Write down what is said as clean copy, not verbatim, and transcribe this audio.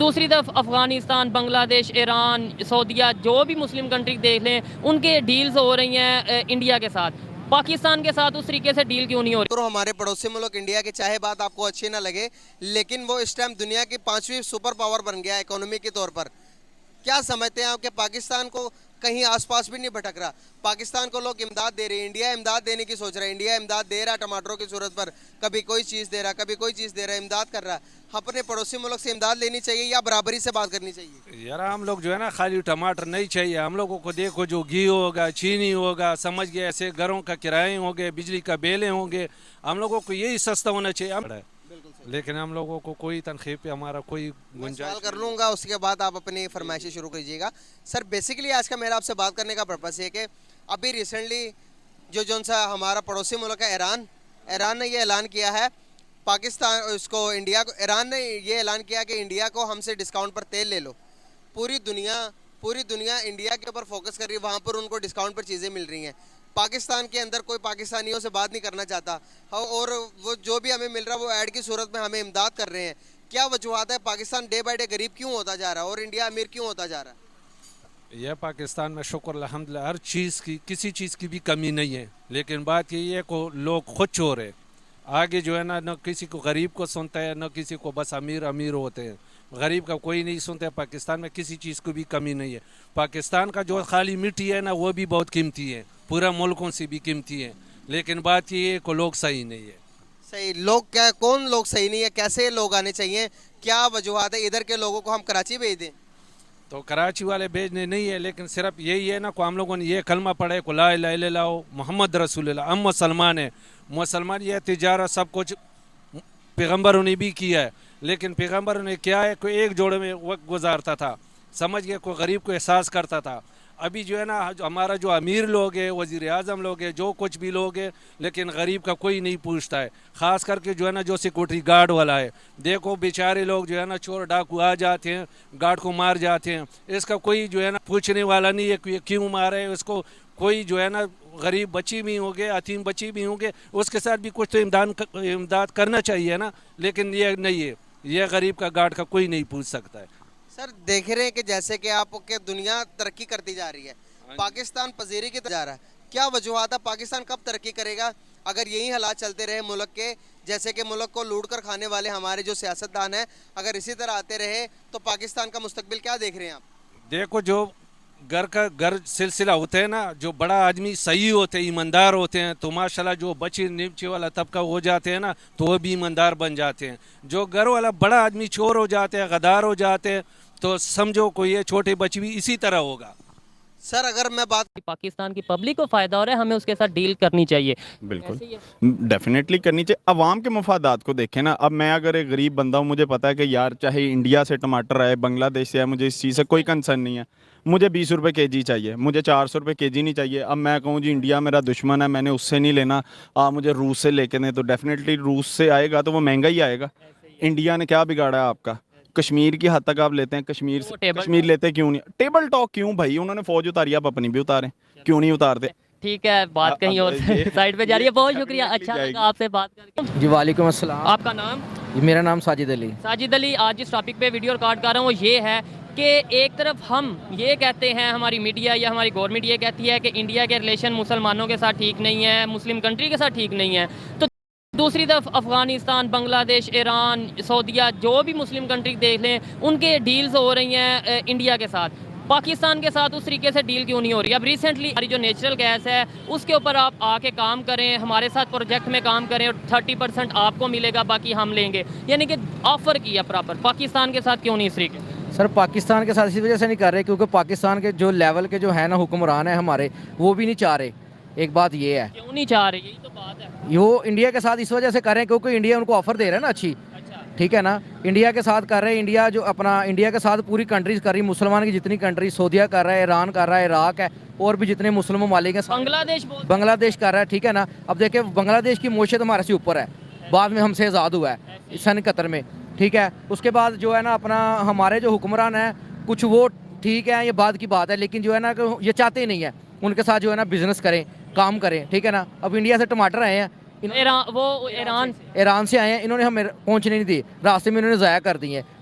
دوسری طرف افغانستان، بنگلہ دیش، ایران، سعودیہ، جو بھی مسلم کنٹری دیکھ لیں ان کے ڈیلز ہو رہی ہیں انڈیا کے ساتھ. پاکستان کے ساتھ اس طریقے سے ڈیل کیوں نہیں ہو رہی؟ تو ہمارے پڑوسی ملک انڈیا کے چاہے بات آپ کو اچھی نہ لگے لیکن وہ اس ٹائم دنیا کی 5ویں سپر پاور بن گیا اکانومی کے طور پر. کیا سمجھتے ہیں آپ کہ پاکستان کو کہیں آس پاس بھی نہیں بھٹک رہا؟ پاکستان کو لوگ امداد دے رہے ہیں، انڈیا امداد دینے کی سوچ رہا ہے، انڈیا امداد دے رہا ہے ٹماٹروں کی صورت پر، کبھی کوئی چیز دے رہا ہے، کبھی کوئی چیز دے رہا ہے، امداد کر رہا ہے. اپنے پڑوسی ملک سے امداد لینی چاہیے یا برابری سے بات کرنی چاہیے؟ یار ہم لوگ جو ہے نا خالی ٹماٹر نہیں چاہیے ہم لوگوں کو. دیکھو جو گھی ہوگا، چینی ہوگا، سمجھ گئے ایسے گھروں کا کرائے ہوں گے، بجلی کا بیلیں ہوں گے، ہم لوگوں کو یہی سستا ہونا چاہیے. لیکن ہم لوگوں کو کوئی تنخواہ پہ ہمارا کوئی سوال گنجائش کر لوں گا، اس کے بعد آپ اپنی فرمائشیں شروع کیجیے گا. سر بیسیکلی آج کا میرا آپ سے بات کرنے کا پرپس ہے کہ ابھی ریسنٹلی جو سا ہمارا پڑوسی ملک ہے ایران نے یہ اعلان کیا ہے پاکستان اس کو انڈیا کو، ایران نے یہ اعلان کیا کہ انڈیا کو ہم سے ڈسکاؤنٹ پر تیل لے لو. پوری دنیا انڈیا کے اوپر فوکس کر رہی ہے، وہاں پر ان کو ڈسکاؤنٹ پر چیزیں مل رہی ہیں. پاکستان کے اندر کوئی پاکستانیوں سے بات نہیں کرنا چاہتا اور وہ جو بھی ہمیں مل رہا ہے وہ ایڈ کی صورت میں ہمیں امداد کر رہے ہیں. کیا وجوہات ہے پاکستان ڈے بائی ڈے غریب کیوں ہوتا جا رہا ہے اور انڈیا امیر کیوں ہوتا جا رہا ہے؟ یہ پاکستان میں شکر الحمدللہ ہر چیز کی، کسی چیز کی بھی کمی نہیں ہے، لیکن بات یہی ہے کہ لوگ خود چور ہے. آگے جو ہے نا نہ کسی کو غریب کو سنتا ہے، نہ کسی کو، بس امیر ہوتے ہیں. غریب کا کوئی نہیں سنتا ہے. پاکستان میں کسی چیز کو بھی کمی نہیں ہے. پاکستان کا جو خالی مٹی ہے نا وہ بھی بہت قیمتی ہے، پورا ملکوں سے بھی قیمتی ہے. لیکن بات یہ ہے کہ لوگ صحیح نہیں ہے. صحیح لوگ کیا، کون لوگ صحیح نہیں ہے؟ کیسے لوگ آنے چاہیے؟ کیا وجوہات ہے ادھر کے لوگوں کو ہم کراچی بھیج دیں؟ تو کراچی والے بھیجنے نہیں ہے، لیکن صرف یہی ہے نا کہ ہم لوگوں نے یہ کلمہ پڑھے کہ لا الہ الا اللہ محمد رسول اللہ. ہم مسلمان ہیں. مسلمان یہ تجارت سب کچھ پیغمبروں نے بھی کیا ہے، لیکن پیغمبروں نے کیا ہے کہ ایک جوڑے میں وقت گزارتا تھا، سمجھ گئے، کوئی غریب کو احساس کرتا تھا. ابھی جو ہے نا ہمارا جو امیر لوگ ہے، وزیر اعظم لوگ ہے، جو کچھ بھی لوگ ہے، لیکن غریب کا کوئی نہیں پوچھتا ہے. خاص کر کے جو ہے نا جو سیکورٹی گارڈ والا ہے، دیکھو بیچارے لوگ جو ہے نا چور ڈاکو آ جاتے ہیں، گارڈ کو مار جاتے ہیں. اس کا کوئی جو ہے نا پوچھنے والا نہیں ہے کہ یہ کیوں مارے اس کو. کوئی جو ہے نا غریب بچی بھی ہوں گے، یتیم بچی بھی ہوں گے، اس کے ساتھ بھی کچھ تو امداد کرنا چاہیے نا. لیکن یہ نہیں ہے، یہ غریب کا گارڈ کا کوئی نہیں پوچھ سکتا ہے. سر دیکھ رہے ہیں کہ جیسے کہ آپ کے دنیا ترقی کرتی جا رہی ہے، پاکستان پذیری کی طرف جا رہا ہے. کیا وجوہات ہے پاکستان کب ترقی کرے گا اگر یہی حالات چلتے رہے ملک کے؟ جیسے کہ ملک کو لوٹ کر کھانے والے ہمارے جو سیاستدان ہیں اگر اسی طرح آتے رہے تو پاکستان کا مستقبل کیا دیکھ رہے ہیں آپ؟ دیکھو جو گھر سلسلہ ہوتے ہیں نا، جو بڑا آدمی صحیح ہوتے ہیں، ایماندار ہوتے ہیں، تو ماشاءاللہ جو بچے نیچے والا طبقہ ہو جاتے ہیں نا تو وہ بھی ایماندار بن جاتے ہیں. جو گھر والا بڑا آدمی چور ہو جاتے ہیں، غدار ہو جاتے ہیں، تو سمجھو کو یہ چھوٹے بچے بھی اسی طرح ہوگا. سر اگر میں بات پاکستان کی پبلک کو فائدہ ہو رہا ہے، ہمیں اس کے ساتھ ڈیل کرنی چاہیے. بالکل ڈیفینیٹلی کرنی چاہیے. عوام کے مفادات کو دیکھیں نا. اب میں اگر ایک غریب بندہ ہوں، مجھے پتا ہے کہ یار چاہے انڈیا سے ٹماٹر آئے، بنگلہ دیش سے آئے، مجھے اس چیز سے کوئی کنسرن نہیں ہے. مجھے 20 روپے کے جی چاہیے، مجھے 400 روپے کے جی نہیں چاہیے. اب میں کہوں جی انڈیا میرا دشمن ہے، میں نے اس سے نہیں لینا، آپ مجھے روس سے لے کے دیں، تو ڈیفینیٹلی روس سے آئے گا تو وہ مہنگا ہی آئے گا. انڈیا نے کیا بگاڑا ہے آپ کا؟ کشمیر کی حد تک آپ لیتے ہیں، کشمیر لیتے کیوں نہیں؟ ٹیبل ٹاک کیوں بھائی؟ انہوں نے فوج اتاری، آپ اپنی بھی اتاریں، کیوں نہیں اتارتے؟ ٹھیک ہے، بات کہیں اور سائڈ پہ جا رہی ہے. بہت شکریہ، اچھا لگا آپ سے بات کر کے. جی وعلیکم السلام. آپ کا نام؟ میرا نام ساجد علی. ساجد علی، آج جس ٹاپک پہ ویڈیو ریکارڈ کر رہا ہوں وہ یہ ہے کہ ایک طرف ہم یہ کہتے ہیں، ہماری میڈیا یا ہماری گورنمنٹ یہ کہتی ہے کہ انڈیا کے ریلیشن مسلمانوں کے ساتھ ٹھیک نہیں ہے، مسلم کنٹری کے ساتھ ٹھیک نہیں ہے. تو دوسری طرف افغانستان، بنگلہ دیش، ایران، سعودیہ، جو بھی مسلم کنٹری دیکھ لیں ان کے ڈیلز ہو رہی ہیں انڈیا کے ساتھ. پاکستان کے ساتھ اس طریقے سے ڈیل کیوں نہیں ہو رہی؟ اب ریسنٹلی ہماری جو نیچرل گیس ہے اس کے اوپر آپ آ کے کام کریں، ہمارے ساتھ پروجیکٹ میں کام کریں اور 30% آپ کو ملے گا، باقی ہم لیں گے. یعنی کہ آفر کیا پراپر. پاکستان کے ساتھ کیوں نہیں اس طریقے؟ سر پاکستان کے ساتھ اسی وجہ سے نہیں کر رہے کیونکہ پاکستان کے جو لیول کے جو ہے نا حکمران ہیں ہمارے، وہ بھی نہیں چاہ رہے. ایک بات یہ ہے. کیوں نہیں چاہ رہے؟ یہی تو بات ہے. وہ انڈیا کے ساتھ اس وجہ سے کر رہے ہیں کیونکہ انڈیا ان کو آفر دے رہا ہے نا اچھی. ٹھیک ہے نا، انڈیا کے ساتھ کر رہے ہیں. انڈیا جو اپنا انڈیا کے ساتھ پوری کنٹریز کر رہی ہیں، مسلمان کی جتنی کنٹری، سعودیہ کر رہا ہے، ایران کر رہا ہے، عراق ہے، اور بھی جتنے مسلم ممالک ہیں. بنگلہ دیش کر رہا ہے. ٹھیک ہے نا. اب دیکھیں بنگلہ دیش کی معیشت ہمارے سے اوپر ہے، بعد میں ہم سے آزاد ہوا ہے سن 71 میں. ٹھیک ہے. اس کے بعد جو ہے نا اپنا ہمارے جو حکمران ہیں کچھ وہ ٹھیک ہے، یہ بعد کی بات ہے، لیکن جو ہے نا کہ یہ چاہتے ہی نہیں ہے ان کے ساتھ جو ہے نا بزنس کریں، کام کریں. ٹھیک ہے نا. اب انڈیا سے ٹماٹر آئے ہیں، ایران سے آئے ہیں، انہوں نے ہمیں پہنچنے نہیں دی، راستے میں انہوں نے ضائع کر دی ہیں.